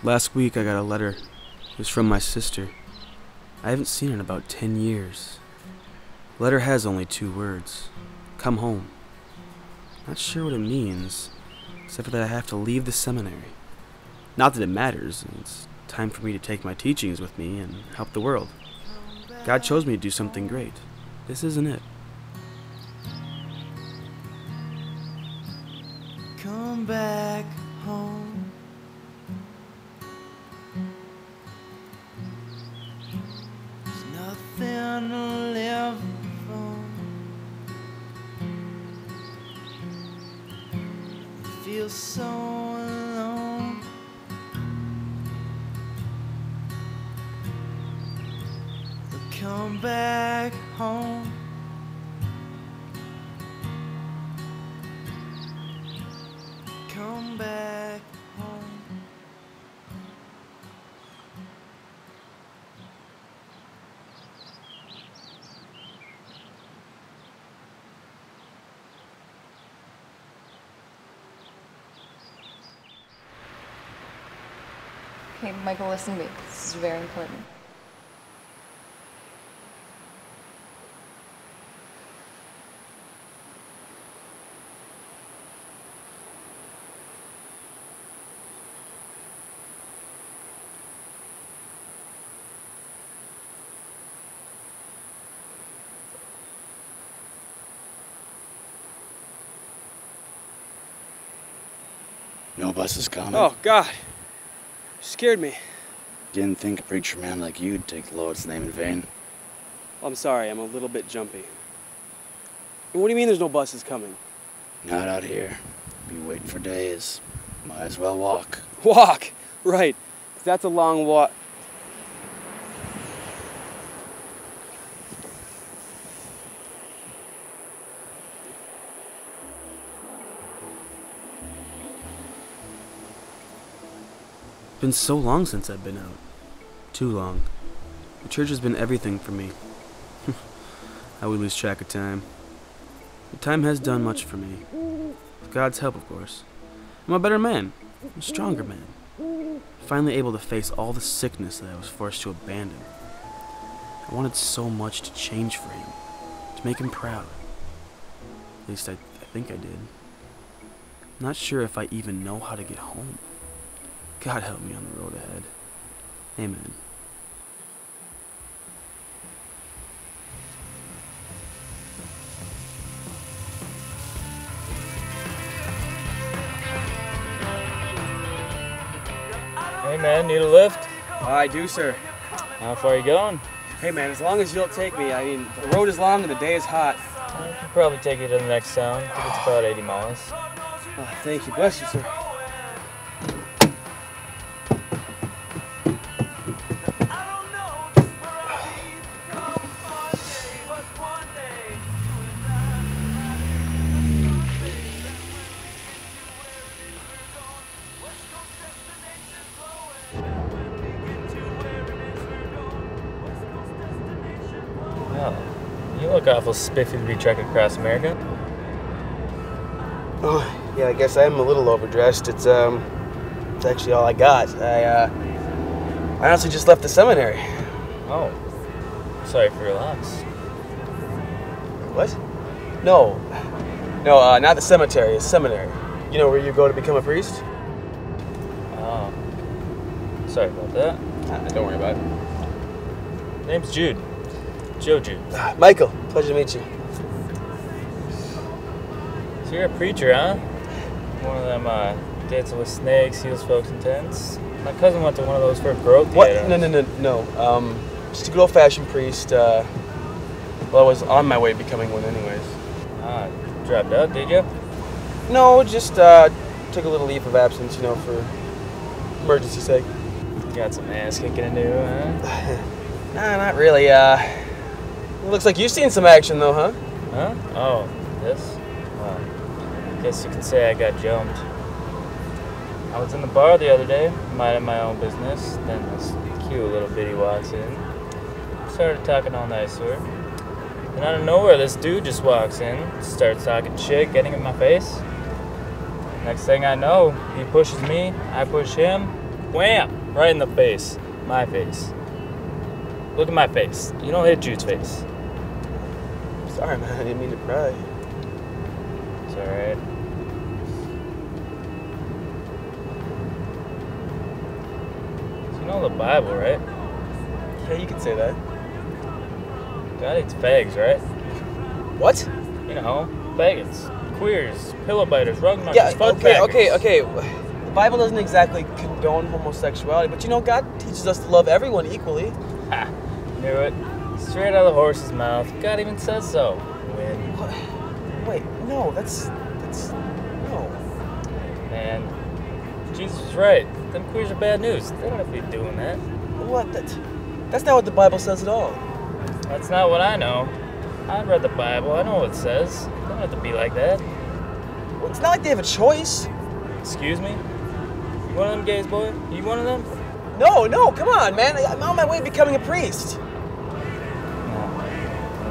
Last week I got a letter. It was from my sister. I haven't seen her in about 10 years. The letter has only 2 words. Come home. Not sure what it means, except for that I have to leave the seminary. Not that it matters. It's time for me to take my teachings with me and help the world. God chose me to do something great. This isn't it. Come back home. There's nothing to live for. You feel so alone. But come back home. Come back home. Okay, Michael, listen to me. This is very important. No bus is coming. Oh, God. You scared me. Didn't think a preacher man like you'd take the Lord's name in vain. I'm sorry, I'm a little bit jumpy. And what do you mean there's no buses coming? Not out here. Be waiting for days. Might as well walk. Walk! Right. 'Cause that's a long walk. It's been so long since I've been out. Too long. The church has been everything for me. How we lose track of time. But time has done much for me. With God's help, of course. I'm a better man. I'm a stronger man. Finally able to face all the sickness that I was forced to abandon. I wanted so much to change for him. To make him proud. At least I think I did. Not sure if I even know how to get home. God help me on the road ahead. Amen. Hey man, need a lift? I do, sir. How far are you going? Hey man, as long as you'll take me. I mean, the road is long and the day is hot. I can probably take you to the next town. I think it's about 80 miles. Oh, thank you. Bless you, sir. You look awful spiffy to be trekking across America. Oh, yeah, I guess I am a little overdressed. It's actually all I got. I honestly just left the seminary. Oh, sorry for your loss. What? No, not the cemetery, a seminary. You know where you go to become a priest? Oh, sorry about that. Don't worry about it. Name's Jude. Joe Jude. Michael, pleasure to meet you. So you're a preacher, huh? One of them dancing with snakes, heals folks in tents. My cousin went to one of those for growth. What? No. Just a good old-fashioned priest. Well, I was on my way to becoming one anyways. Ah, dropped out, did you? No, just took a little leave of absence, for emergency sake. Got some ass kicking to do, huh? Nah, not really. Looks like you've seen some action though, huh? Huh? Oh, this? Well, I guess you could say I got jumped. I was in the bar the other day, minding my own business. Then this cute little bitty walks in. Started talking all nice to her. And out of nowhere, this dude just walks in, starts talking shit, getting in my face. Next thing I know, he pushes me, I push him. Wham! Right in the face. My face. Look at my face. You don't hit Jude's face. Sorry, man. I didn't mean to cry. It's alright. So you know the Bible, right? Yeah, you can say that. God hates fags, right? What? You know, faggots, queers, pillow biters, rug muggers, Yeah, fud okay. packers. The Bible doesn't exactly condone homosexuality, but you know, God teaches us to love everyone equally. Ha! Knew it. Straight out of the horse's mouth. God even says so. Win. What? Wait, no, that's no. Man, Jesus was right. Them queers are bad news. They don't have to be doing that. What? That's not what the Bible says at all. That's not what I know. I read the Bible. I know what it says. They don't have to be like that. Well, it's not like they have a choice. Excuse me? You one of them gays, boy? You one of them? No, come on, man. I'm on my way to becoming a priest. No.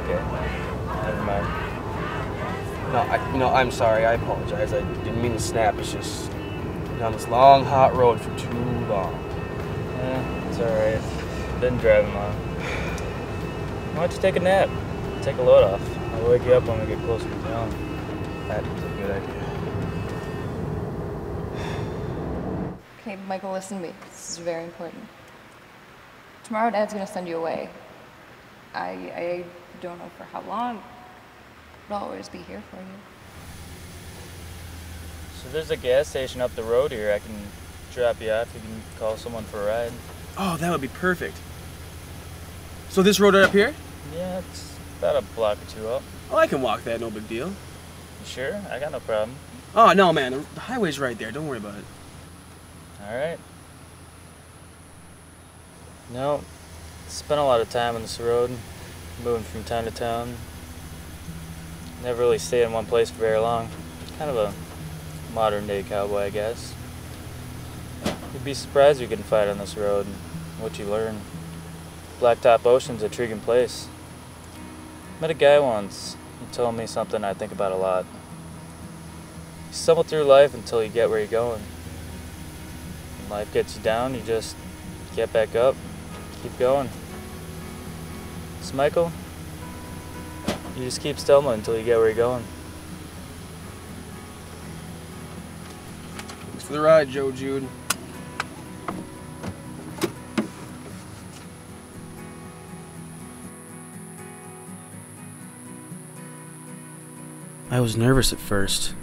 Okay. Never mind. No, I'm sorry. I apologize. I didn't mean to snap. It's just been on this long, hot road for too long. It's alright. Been driving long. Why don't you take a nap? Take a load off. I'll wake you up when we get closer to town. That is a good idea. Okay, Michael, listen to me. This is very important. Tomorrow, Dad's gonna send you away. I don't know for how long, but I'll always be here for you. So there's a gas station up the road here. I can drop you off. You can call someone for a ride. Oh, that would be perfect. So this road right up here? Yeah, it's about a block or two up. Oh, I can walk that. No big deal. You sure? I got no problem. Oh, no, man. The highway's right there. Don't worry about it. Alright. No, spent a lot of time on this road, moving from town to town. Never really stayed in one place for very long. Kind of a modern day cowboy, I guess. You'd be surprised you can fight on this road and what you learn. Blacktop Ocean's a intriguing place. Met a guy once. He told me something I think about a lot. You stumble through life until you get where you're going. When life gets you down, you just get back up, keep going. So Michael, you just keep stumbling until you get where you're going. Thanks for the ride, Joe Jude. I was nervous at first.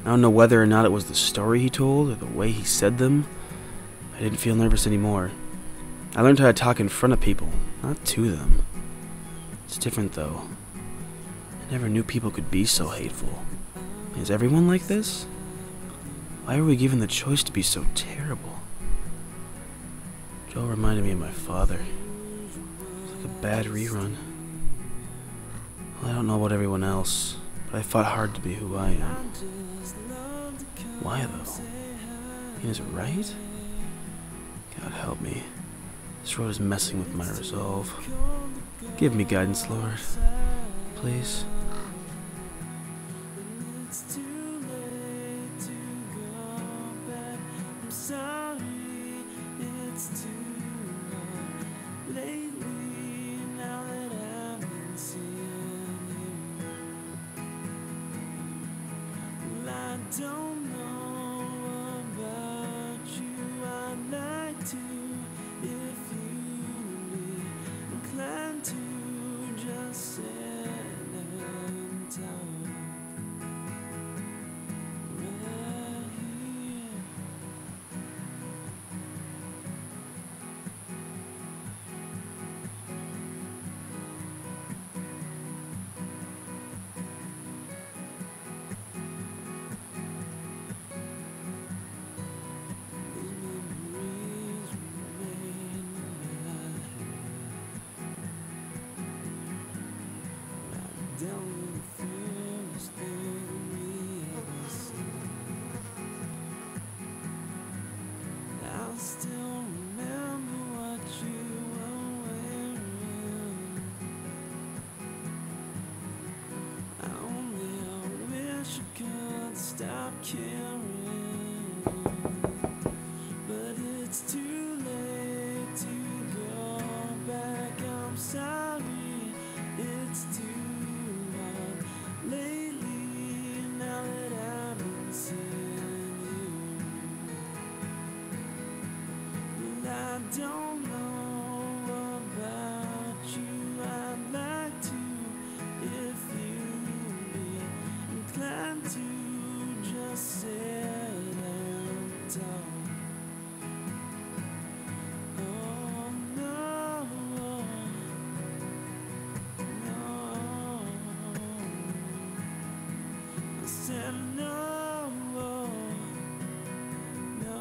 I don't know whether or not it was the story he told or the way he said them. I didn't feel nervous anymore. I learned how to talk in front of people, not to them. It's different though. I never knew people could be so hateful. Is everyone like this? Why are we given the choice to be so terrible? Joe reminded me of my father. It's like a bad rerun. Well, I don't know about everyone else, but I fought hard to be who I am. Why though? Is it right? God help me. This road is messing with my resolve. Give me guidance, Lord. Please. Stop caring, but it's too don't know about you. I'd like to, if you'd be inclined to just sit and talk. Oh no, no, I said no, no, no.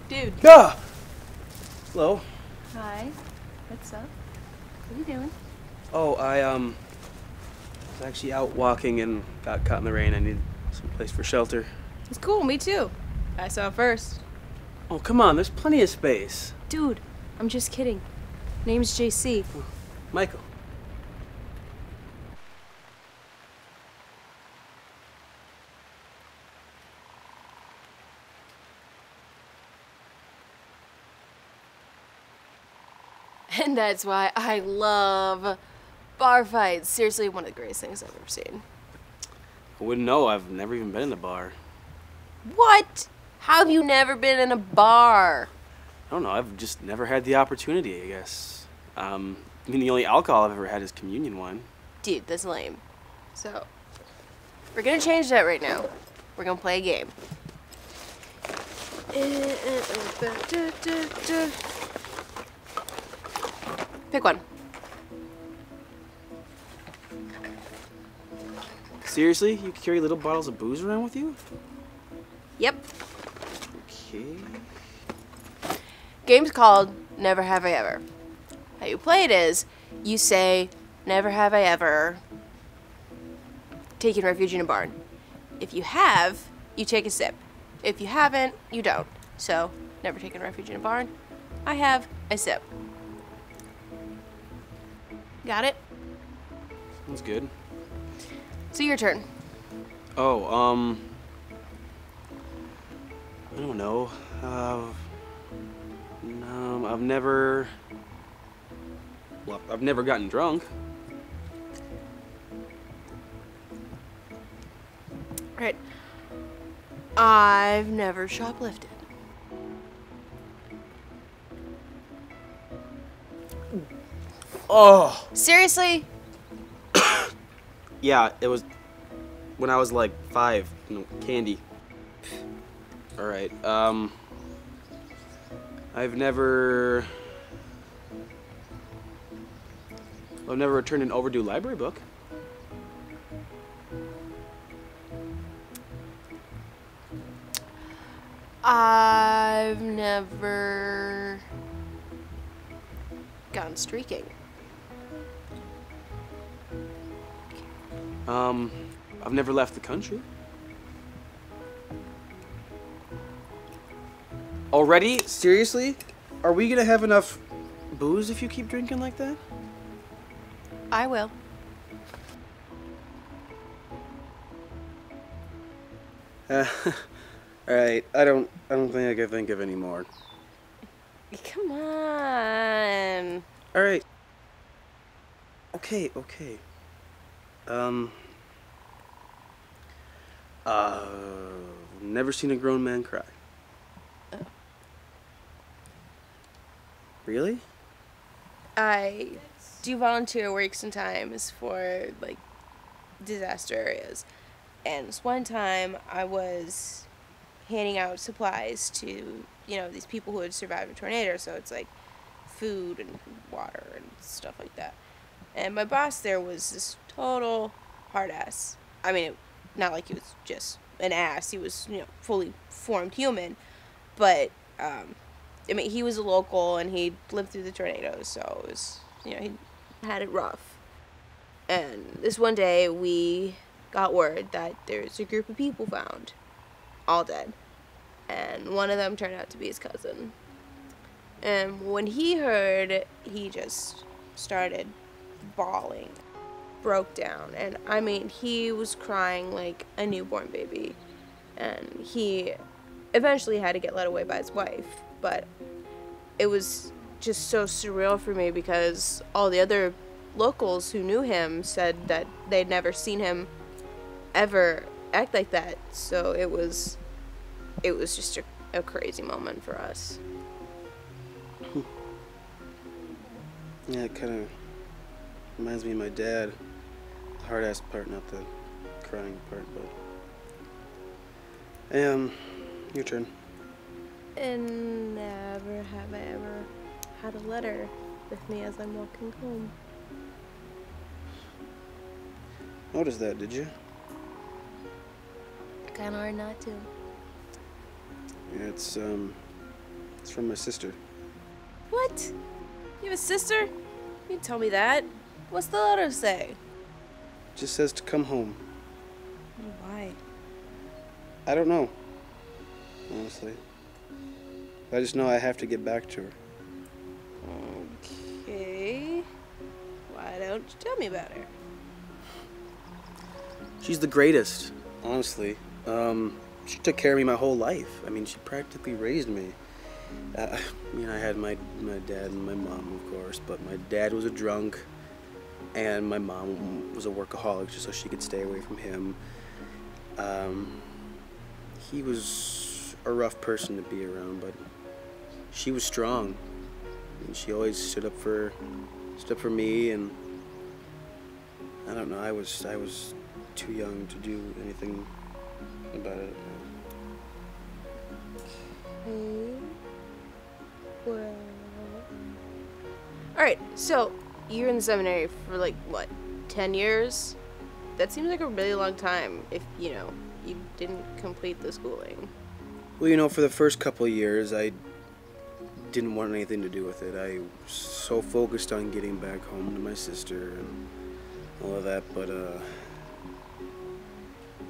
Dude. Ah! Hello. Hi. What's up? What are you doing? Oh, I was actually out walking and got caught in the rain. I need some place for shelter. It's cool, me too. I saw it first. Oh, come on, there's plenty of space. Dude, I'm just kidding. Name's JC. Michael. And that's why I love bar fights. Seriously, one of the greatest things I've ever seen. I wouldn't know. I've never even been in a bar. What? How have you never been in a bar? I don't know. I've just never had the opportunity, I guess. I mean, the only alcohol I've ever had is communion wine. Dude, that's lame. So, we're gonna change that right now. We're gonna play a game. Pick one. Seriously? You carry little bottles of booze around with you? Yep. Okay. Game's called Never Have I Ever. How you play it is, you say, never have I ever taken refuge in a barn. If you have, you take a sip. If you haven't, you don't. So, never taken refuge in a barn. I have a sip. Got it? Sounds good. So your turn. Oh, I don't know. No, I've never gotten drunk. Right. I've never shoplifted. Oh! Seriously? Yeah, it was when I was like 5, candy. Alright, I've never returned an overdue library book. I've never gone streaking. I've never left the country. Already? Seriously? Are we gonna have enough booze if you keep drinking like that? I will. Alright, I don't think I can think of any more. Come on. Alright. Okay. Never seen a grown man cry. Oh. Really? I do volunteer work sometimes for, like, disaster areas. And this one time I was handing out supplies to, you know, these people who had survived a tornado. So it's like food and water and stuff like that. And my boss there was this total hard ass. I mean, not like he was just an ass. He was, you know, fully formed human. But, I mean, he was a local and he lived through the tornadoes. So it was, you know, he had it rough. And this one day we got word that there's a group of people found, all dead. And one of them turned out to be his cousin. And when he heard, he just started bawling, broke down. And I mean, he was crying like a newborn baby. And he eventually had to get led away by his wife. But it was just so surreal for me because all the other locals who knew him said that they'd never seen him ever act like that. So it was just a crazy moment for us. Yeah, it kind of reminds me of my dad. The hard-ass part, not the crying part, but... your turn. And never have I ever had a letter with me as I'm walking home. Noticed that, did you? Kinda hard not to. Yeah, it's from my sister. What? You have a sister? You didn't tell me that. What's the letter say? Just says to come home. Why? I don't know, honestly. I just know I have to get back to her. Okay. Why don't you tell me about her? She's the greatest, honestly. She took care of me my whole life. I mean, she practically raised me. I mean, I had my dad and my mom, of course, but my dad was a drunk, and my mom was a workaholic just so she could stay away from him. He was a rough person to be around, but she was strong. And she always stood up for me, and I don't know, I was too young to do anything about it. Okay. Well. Alright, so you're in the seminary for like, what, 10 years? That seems like a really long time if, you know, you didn't complete the schooling. Well, you know, for the first couple of years, I didn't want anything to do with it. I was so focused on getting back home to my sister and all of that, but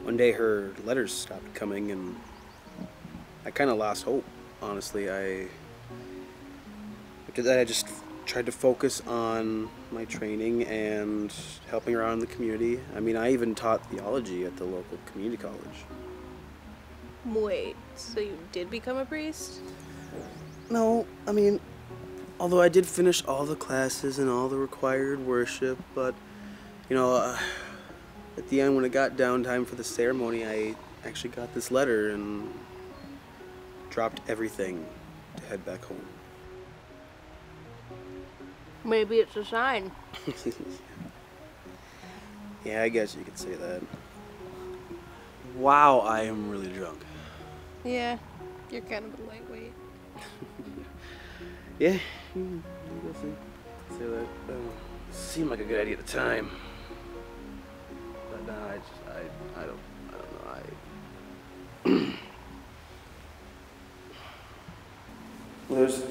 one day her letters stopped coming and I kind of lost hope, honestly. I just tried to focus on my training and helping around in the community. I mean, I even taught theology at the local community college. Wait, so you did become a priest? No, I mean, although I did finish all the classes and all the required worship, but, you know, at the end when it got down time for the ceremony, I actually got this letter and dropped everything to head back home. Maybe it's a sign. Yeah, I guess you could say that. Wow, I am really drunk. Yeah, you're kind of a lightweight. Yeah, I guess you could say that. Seemed like a good idea at the time. But now I don't know, Well, there's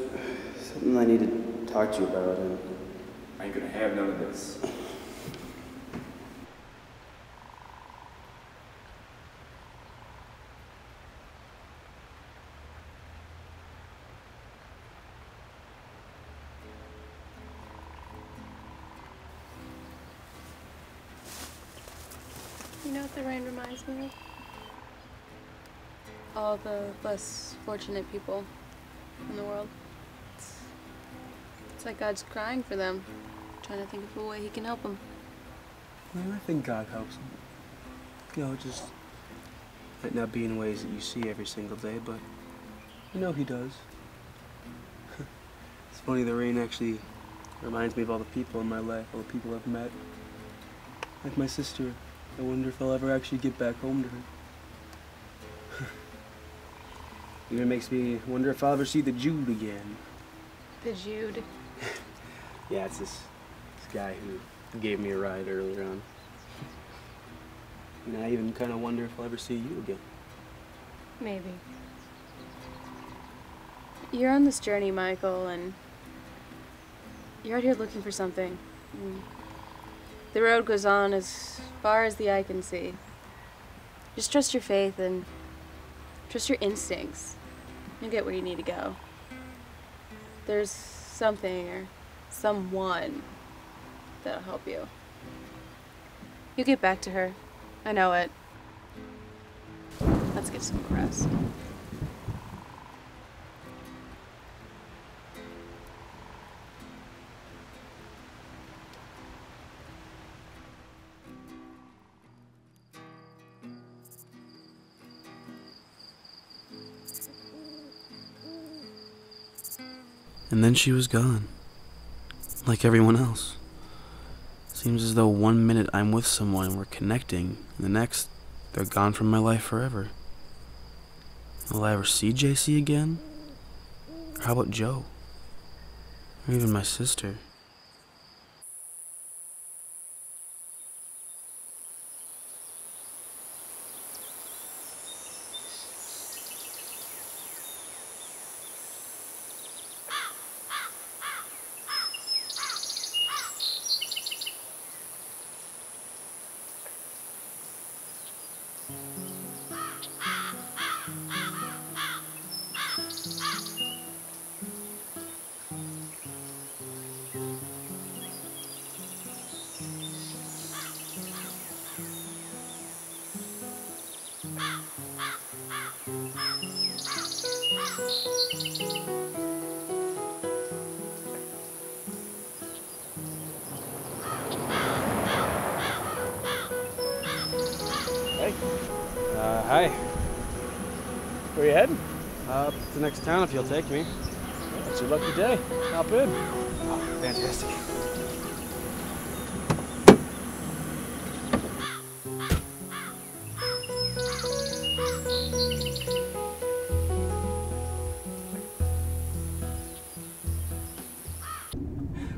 something I need to talk to you about. I ain't gonna have none of this. You know what the rain reminds me of? All the less fortunate people in the world. It's like God's crying for them, trying to think of a way he can help them. Well, I think God helps them. You know, just might not be in ways that you see every single day, but you know he does. It's funny, the rain actually Reminds me of all the people in my life, all the people I've met. Like my sister. I wonder if I'll ever actually get back home to her. Even makes me wonder if I'll ever see the Jude again. The Jude. Yeah, it's this guy who gave me a ride earlier on. And I even kind of wonder if I'll ever see you again. Maybe. You're on this journey, Michael, and you're out here looking for something. The road goes on as far as the eye can see. Just trust your faith and trust your instincts. You'll get where you need to go. There's something or someone that'll help you. You'll get back to her. I know it. Let's get some rest. And then she was gone. Like everyone else. Seems as though 1 minute I'm with someone and we're connecting, and the next, they're gone from my life forever. Will I ever see JC again? Or how about Joe? Or even my sister? Hi. Where you heading? To the next town if you'll take me. It's your lucky day. Hop in. Oh, fantastic.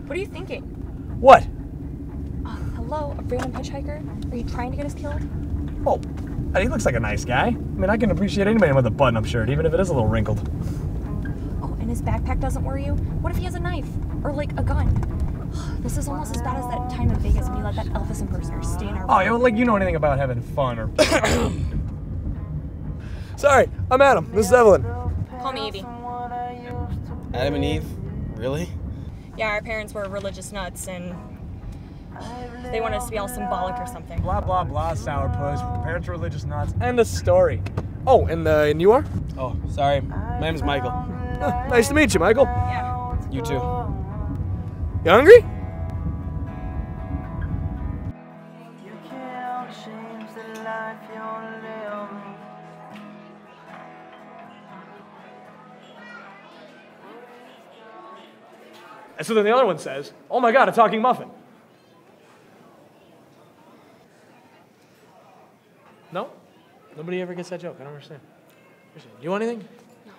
What are you thinking? What? Hello, a random hitchhiker? Are you trying to get us killed? Oh, he looks like a nice guy. I mean, I can appreciate anybody with a button-up shirt, even if it is a little wrinkled. Oh, and his backpack doesn't worry you? What if he has a knife? Or, like, a gun? This is almost as bad as that time in Vegas when you let that Elvis impersonator stay in our Oh, yeah, like you know anything about having fun or... Sorry, I'm Adam. This is Evelyn. Call me Evie. Adam and Eve? Really? Yeah, our parents were religious nuts, and they wanted us to be all symbolic or something. Blah, blah, blah, sourpuss. Parents are religious nuts. End of story. Oh, and you are? Oh, sorry. My name's Michael. Nice to meet you, Michael. Yeah. You too. You hungry? And so then the other one says, oh my God, a talking muffin. No? Nobody ever gets that joke. I don't understand. You want anything? No.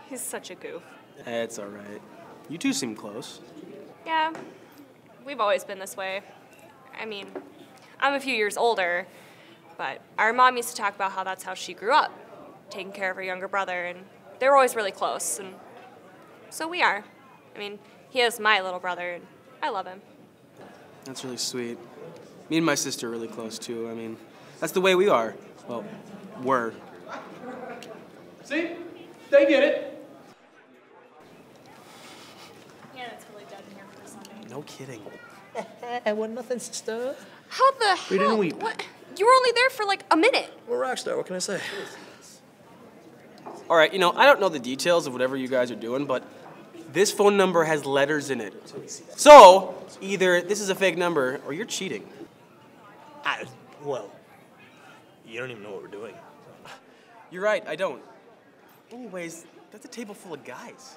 He's such a goof. It's alright. You two seem close. Yeah, we've always been this way. I mean, I'm a few years older, but our mom used to talk about how that's how she grew up, taking care of her younger brother, and they were always really close, and so we are. I mean, he is my little brother, and I love him. That's really sweet. Me and my sister are really close, too. I mean, that's the way we are. Well, were. See? They get it. Yeah, it's really dead in here for Sunday. No kidding. What, nothing, sister? How the hell? We didn't weep. What? You were only there for like a minute. We're a rock star, what can I say? All right, you know, I don't know the details of whatever you guys are doing, but this phone number has letters in it. So, either this is a fake number or you're cheating. Well, you don't even know what we're doing. You're right, I don't. Anyways, That's a table full of guys.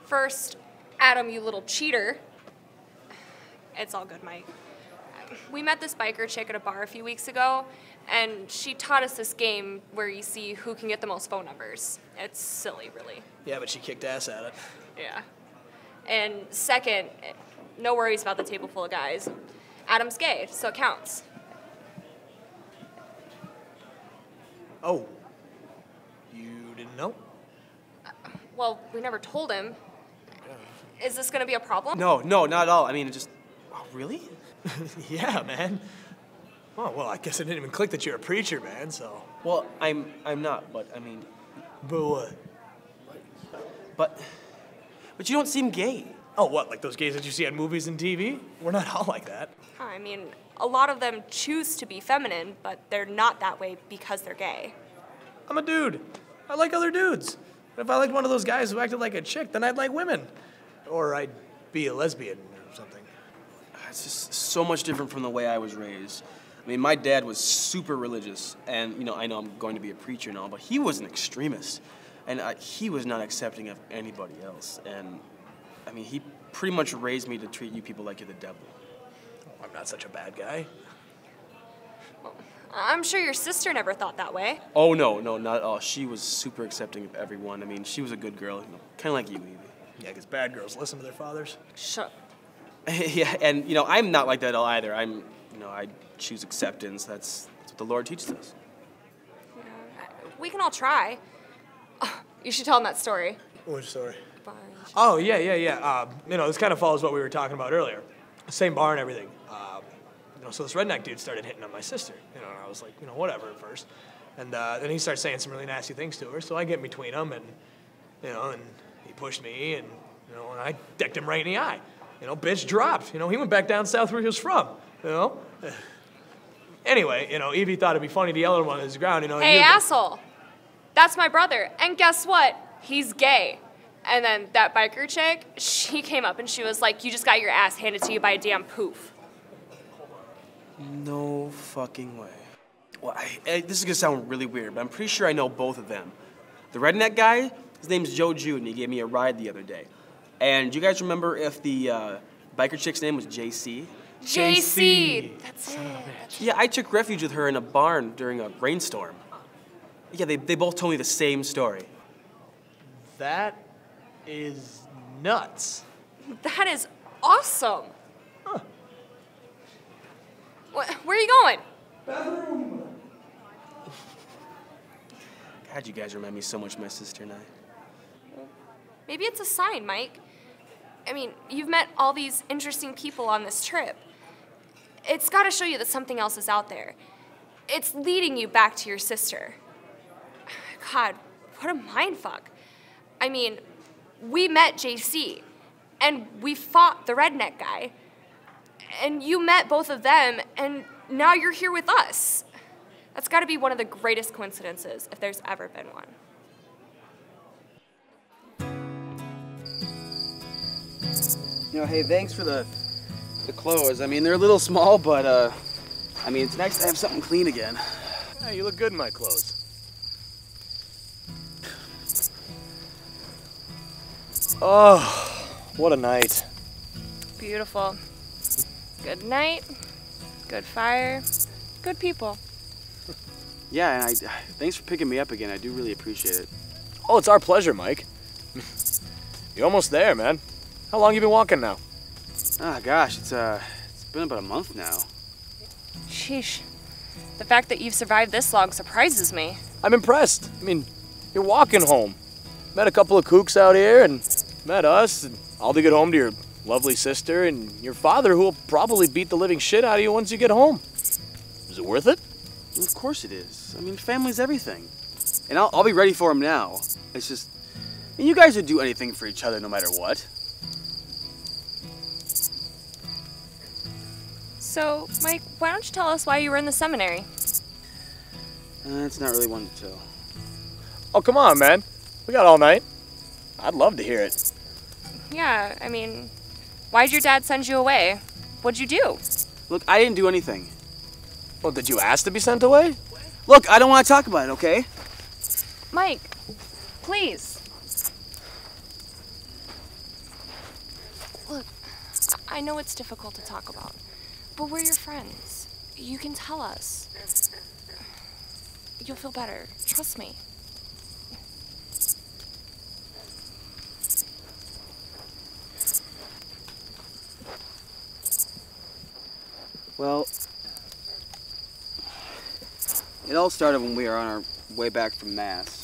First, Adam, you little cheater. It's all good, Mike. We met this biker chick at a bar a few weeks ago, and she taught us this game where you see who can get the most phone numbers. It's silly, really. Yeah, but she kicked ass at it. Yeah. And second, no worries about the table full of guys. Adam's gay, so it counts. Oh. You didn't know? Well, we never told him. Is this gonna be a problem? No, not at all. I mean, just, oh, really? Yeah, man. Oh, well, I guess it didn't even click that you're a preacher, man, so. Well, I'm not, but I mean. But what? But you don't seem gay. Oh, what, like those gays that you see on movies and TV? We're not all like that. I mean, a lot of them choose to be feminine, but they're not that way because they're gay. I'm a dude. I like other dudes. If I liked one of those guys who acted like a chick, then I'd like women. Or I'd be a lesbian or something. It's just so much different from the way I was raised. I mean, my dad was super religious, and, you know, I know I'm going to be a preacher now, but he was an extremist. And he was not accepting of anybody else. And, I mean, he pretty much raised me to treat you people like you're the devil. Oh, I'm not such a bad guy. Well, I'm sure your sister never thought that way. Oh, no, not at all. She was super accepting of everyone. I mean, she was a good girl, you know, kind of like you, Evie. Yeah, because bad girls listen to their fathers. Shut. Yeah, and, you know, I'm not like that at all either. I choose acceptance. That's what the Lord teaches us. Yeah, we can all try. You should tell him that story. Which story? Bar. Oh, yeah. You know, this kind of follows what we were talking about earlier. Same bar and everything. You know, so this redneck dude started hitting on my sister. You know, and I was like, you know, whatever at first. And then he started saying some really nasty things to her. So I get in between them, and you know, and he pushed me, and you know, and I decked him right in the eye. You know, bitch dropped. You know, he went back down south where he was from. You know. Anyway, you know, Evie thought it'd be funny to yell at him on his ground. You know. Hey, asshole! That's my brother, and guess what? He's gay. And then that biker chick, she came up and she was like, "You just got your ass handed to you by a damn poof." No fucking way. Well, this is gonna sound really weird, but I'm pretty sure I know both of them. The redneck guy, his name's Joe Jude, and he gave me a ride the other day. And do you guys remember if the biker chick's name was JC? JC! That's it. Yeah, I took refuge with her in a barn during a rainstorm. Yeah, they both told me the same story. That is nuts. That is awesome. Huh. Where are you going? Bathroom. God, you guys remind me so much of my sister and I. Maybe it's a sign, Mike. I mean, you've met all these interesting people on this trip. It's got to show you that something else is out there. It's leading you back to your sister. God, what a mindfuck. I mean, we met JC, and we fought the redneck guy, and you met both of them, and now you're here with us. That's got to be one of the greatest coincidences, if there's ever been one. You know, hey, thanks for the clothes. I mean, they're a little small, but, I mean, it's nice to have something clean again. Yeah, you look good in my clothes. Oh, what a night. Beautiful. Good night, good fire, good people. Yeah, and thanks for picking me up again. I do really appreciate it. Oh, it's our pleasure, Mike. You're almost there, man. How long you been walking now? Ah, gosh, it's been about a month now. Sheesh. The fact that you've survived this long surprises me. I'm impressed. I mean, you're walking home. Met a couple of kooks out here and met us, and I'll get home to your lovely sister and your father, who will probably beat the living shit out of you once you get home. Is it worth it? Well, of course it is. I mean, family's everything. And I'll be ready for him now. It's just, I mean, you guys would do anything for each other no matter what. So, Mike, why don't you tell us why you were in the seminary? It's not really one to tell. Oh, come on, man. We got all night. I'd love to hear it. Yeah, I mean, why'd your dad send you away? What'd you do? Look, I didn't do anything. Well, did you ask to be sent away? Look, I don't want to talk about it, okay? Mike, please. Look, I know it's difficult to talk about, but we're your friends. You can tell us. You'll feel better. Trust me. Well, it all started when we were on our way back from Mass.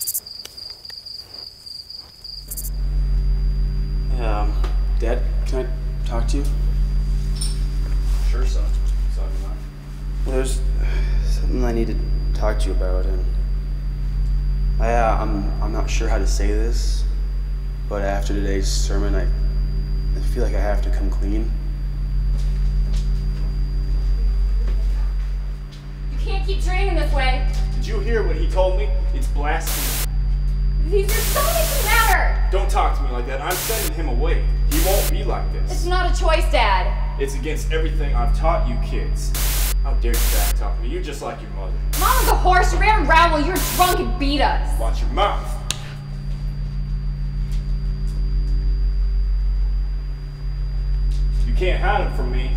Dad, can I talk to you? Sure, son. What's on your mind? Well, there's something I need to talk to you about, and I'm not sure how to say this, but after today's sermon, I feel like I have to come clean. You can't keep training this way. Did you hear what he told me? It's blasphemy. These are so much matter. Don't talk to me like that. I'm sending him away. He won't be like this. It's not a choice, Dad. It's against everything I've taught you kids. How dare you back talk to me? You're just like your mother. Mom was a horse. You ran around while you were drunk and beat us. Watch your mouth. You can't hide him from me.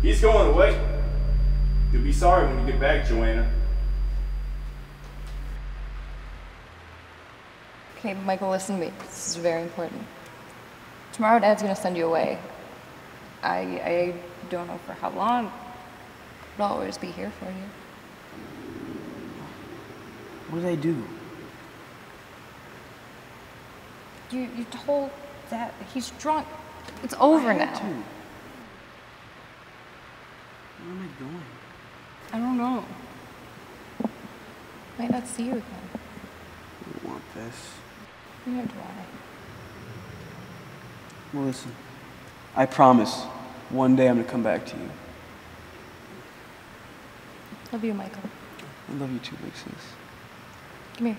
He's going away. You'll be sorry when you get back, Joanna. Okay, Michael, listen to me. This is very important. Tomorrow, Dad's gonna send you away. I don't know for how long, but I'll always be here for you. What did I do? You told Dad he's drunk. It's over now. Where am I going? I don't know. Might not see you again. I don't want this. Neither do I. Well, listen. I promise, one day I'm gonna come back to you. Love you, Michael. I love you too, big sis. Come here.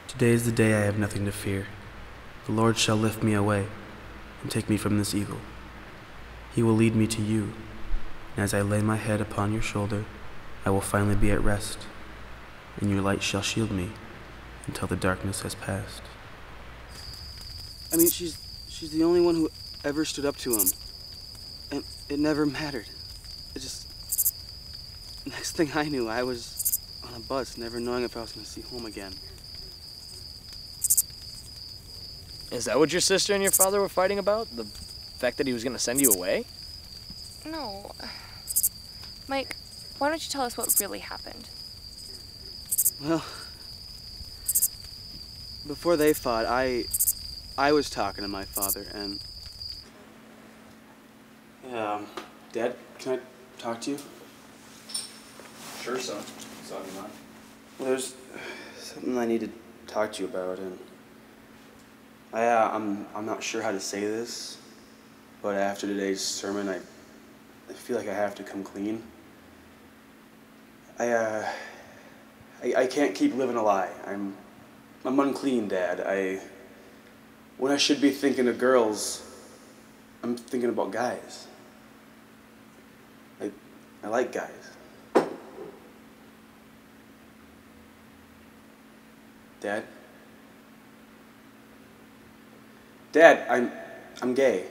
Today is the day I have nothing to fear. The Lord shall lift me away and take me from this eagle. He will lead me to you, and as I lay my head upon your shoulder, I will finally be at rest, and your light shall shield me until the darkness has passed. I mean, she's the only one who ever stood up to him, and it never mattered. It just... Next thing I knew, I was on a bus, never knowing if I was going to see home again. Is that what your sister and your father were fighting about? The fact that he was going to send you away? No. Mike, why don't you tell us what really happened? Well, before they fought, I was talking to my father, and... Dad, can I talk to you? Sure, son. What's on your mind? Well, there's something I need to talk to you about, and I'm not sure how to say this, but after today's sermon, I feel like I have to come clean. I can't keep living a lie. I'm unclean, Dad. When I should be thinking of girls, I'm thinking about guys. I like guys. Dad? Dad, I'm gay.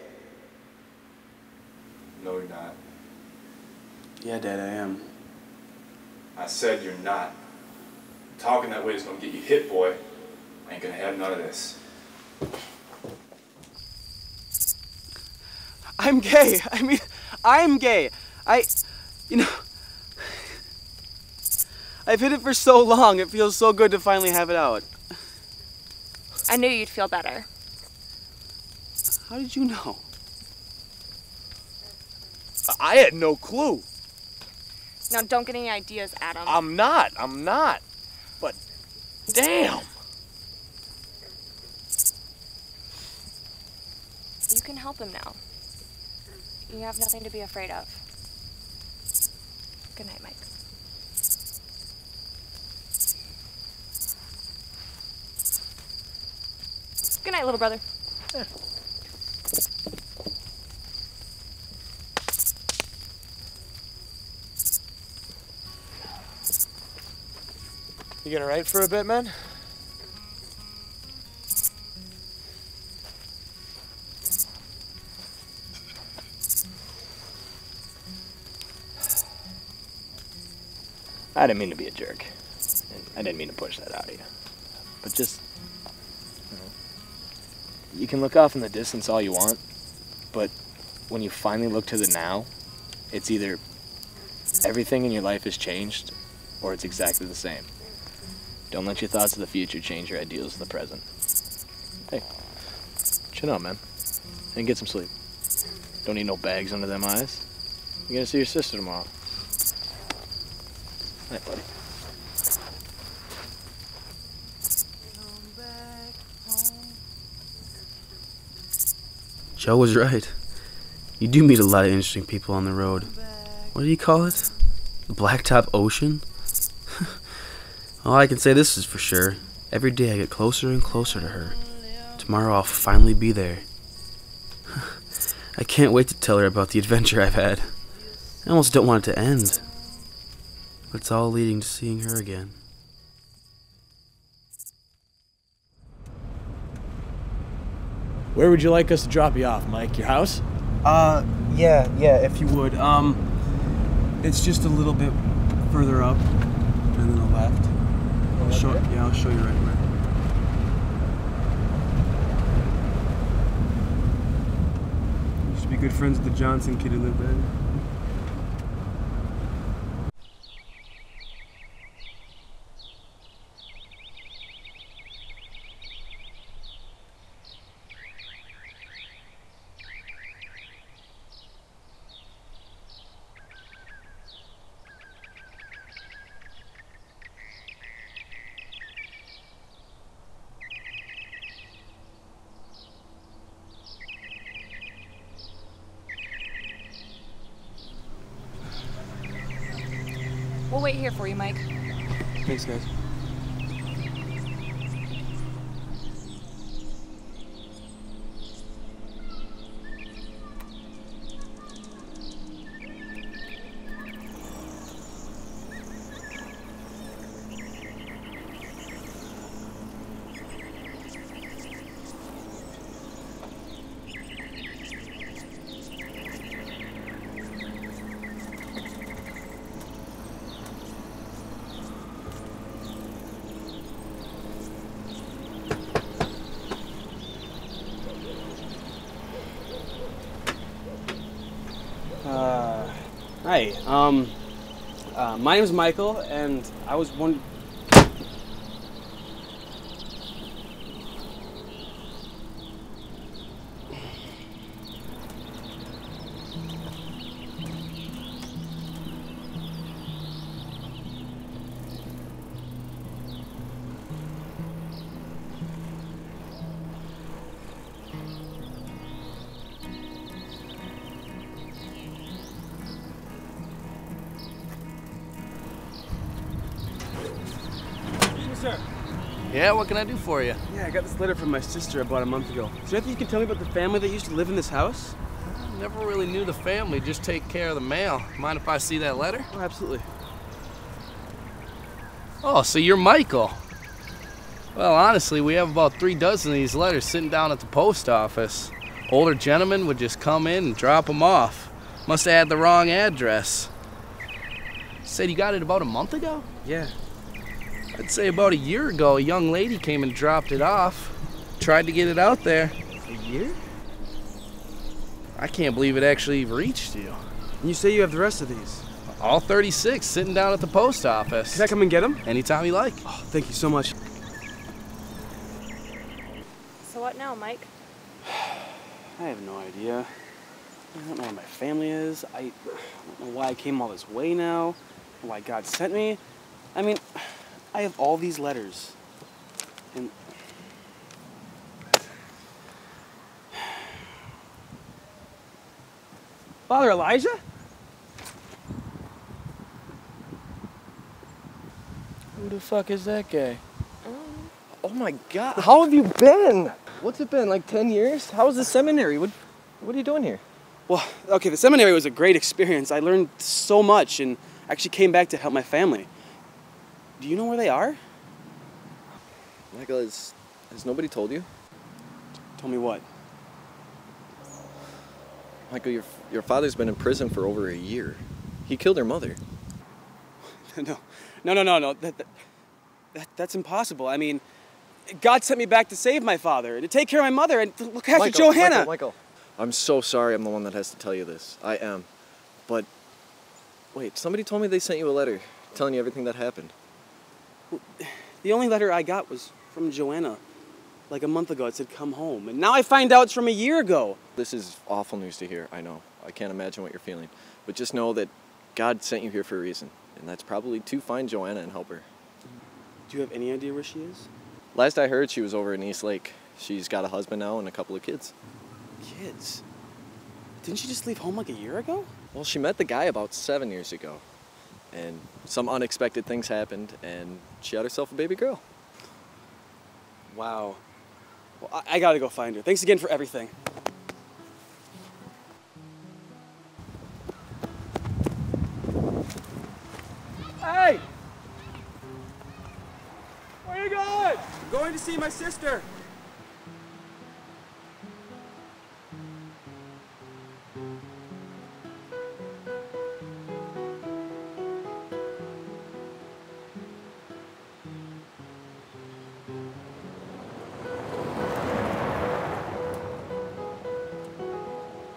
No, you're not. Yeah, Dad, I am. I said you're not. Talking that way is gonna get you hit, boy. I ain't gonna have none of this. I'm gay. I mean, I'm gay. You know, I've hid it for so long. It feels so good to finally have it out. I knew you'd feel better. How did you know? I had no clue. Now, don't get any ideas, Adam. I'm not. But, damn. You can help him now. You have nothing to be afraid of. Good night, Mike. Good night, little brother. You gonna write for a bit, man? I didn't mean to be a jerk. And I didn't mean to push that out of you. But just, you can look off in the distance all you want, but when you finally look to the now, it's either everything in your life has changed, or it's exactly the same. Don't let your thoughts of the future change your ideals of the present. Hey, chin up, man. And get some sleep. Don't need no bags under them eyes. You're gonna see your sister tomorrow. Night, buddy. Joe was right. You do meet a lot of interesting people on the road. What do you call it? The Blacktop Ocean? All I can say this is for sure. Every day I get closer and closer to her. Tomorrow I'll finally be there. I can't wait to tell her about the adventure I've had. I almost don't want it to end. But it's all leading to seeing her again. Where would you like us to drop you off, Mike? Your house? Yeah, if you would. It's just a little bit further up and then the left. I'll show you right away. Used to be good friends with the Johnson kid who lived there. We'll wait here for you, Mike. Thanks, guys. Hi, my name's Michael, and I was wondering... Sir. Yeah, what can I do for you? Yeah, I got this letter from my sister about a month ago. Is there anything you can tell me about the family that used to live in this house? Never really knew the family, just take care of the mail. Mind if I see that letter? Oh, absolutely. Oh, so you're Michael. Well, honestly, we have about 3 dozen of these letters sitting down at the post office. Older gentlemen would just come in and drop them off. Must have had the wrong address. Said you got it about a month ago? Yeah. I'd say about a year ago, a young lady came and dropped it off. Tried to get it out there. A year? I can't believe it actually reached you. And you say you have the rest of these? All 36 sitting down at the post office. Can I come and get them? Anytime you like. Oh, thank you so much. So what now, Mike? I have no idea. I don't know where my family is. I don't know why I came all this way now. Why God sent me. I mean, I have all these letters. And Father Elijah? Who the fuck is that guy? Oh my God, how have you been? What's it been, like 10 years? How was the seminary? What are you doing here? Well, okay, the seminary was a great experience. I learned so much and actually came back to help my family. Do you know where they are? Michael, has nobody told you? Told me what? Michael, your father's been in prison for over a year. He killed her mother. No. That's impossible. I mean, God sent me back to save my father, to take care of my mother, and to look after Johanna. Michael, I'm so sorry I'm the one that has to tell you this. I am. But, wait, somebody told me they sent you a letter telling you everything that happened. The only letter I got was from Joanna. Like a month ago, it said come home. And now I find out it's from a year ago. This is awful news to hear, I know. I can't imagine what you're feeling. But just know that God sent you here for a reason. And that's probably to find Joanna and help her. Do you have any idea where she is? Last I heard, she was over in East Lake. She's got a husband now and a couple of kids. Kids? Didn't she just leave home like a year ago? Well, she met the guy about 7 years ago. And some unexpected things happened, and she had herself a baby girl. Wow. Well, I gotta go find her. Thanks again for everything. Hey! Where are you going? I'm going to see my sister.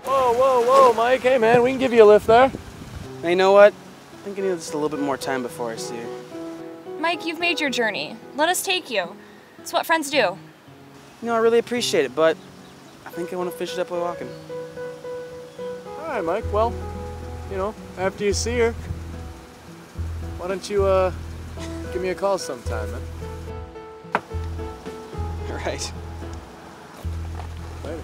Whoa, Mike. Hey, man, we can give you a lift there. Hey, you know what? I think I need just a little bit more time before I see her. Mike, you've made your journey. Let us take you. It's what friends do. You know, I really appreciate it, but I think I want to finish it up by walking. All right, Mike. Well, you know, after you see her, why don't you give me a call sometime, man? All right. Later.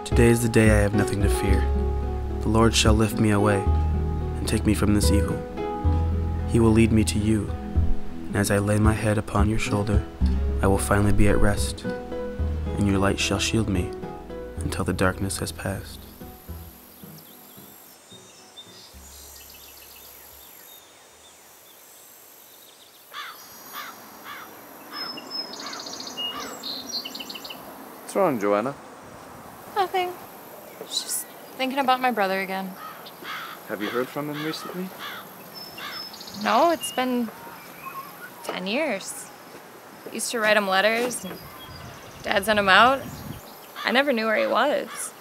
Today is the day I have nothing to fear. The Lord shall lift me away and take me from this evil. He will lead me to you, and as I lay my head upon your shoulder, I will finally be at rest, and your light shall shield me until the darkness has passed. What's wrong, Joanna? Nothing. Just thinking about my brother again. Have you heard from him recently? No, it's been 10 years. Used to write him letters, and Dad sent him out. I never knew where he was.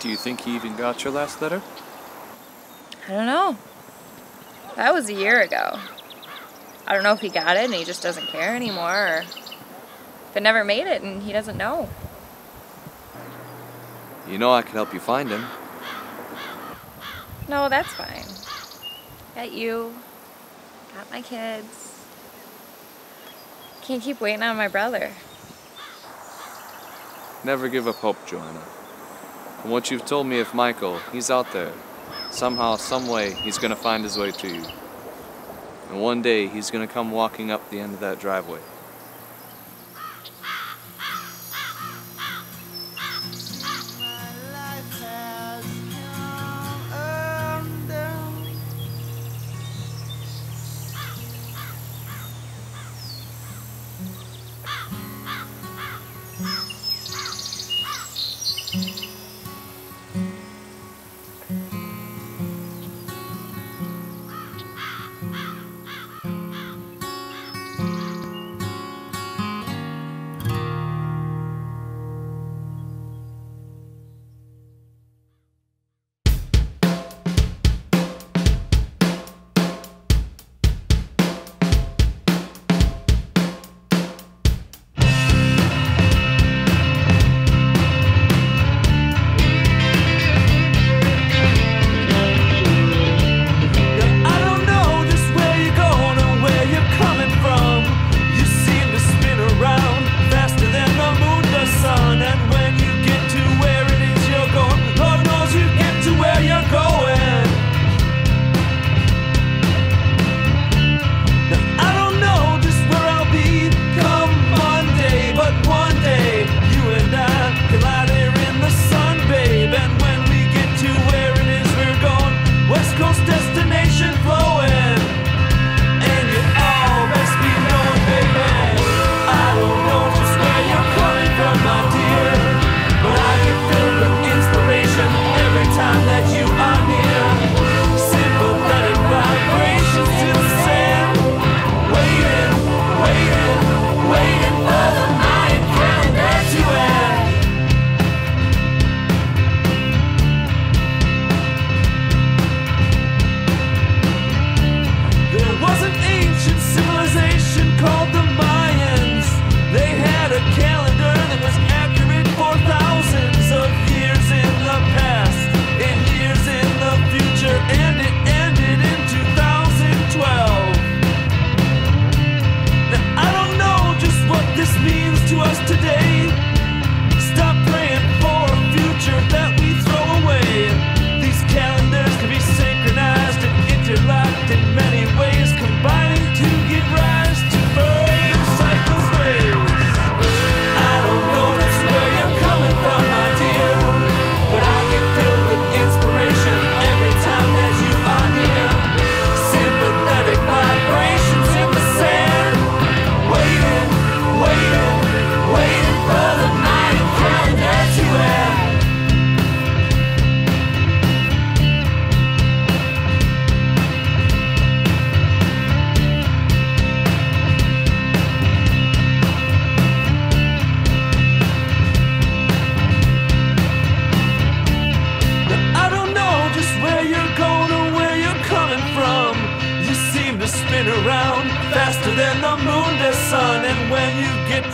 Do you think he even got your last letter? I don't know. That was a year ago. I don't know if he got it and he just doesn't care anymore, or if it never made it and he doesn't know. You know I can help you find him. No, that's fine. Got you. Got my kids. Can't keep waiting on my brother. Never give up hope, Joanna. From what you've told me of Michael, he's out there. Somehow, someway, he's gonna find his way to you. And one day, he's gonna come walking up the end of that driveway.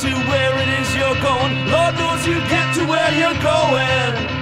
to where it is you're going. Lord knows you get to where you're going.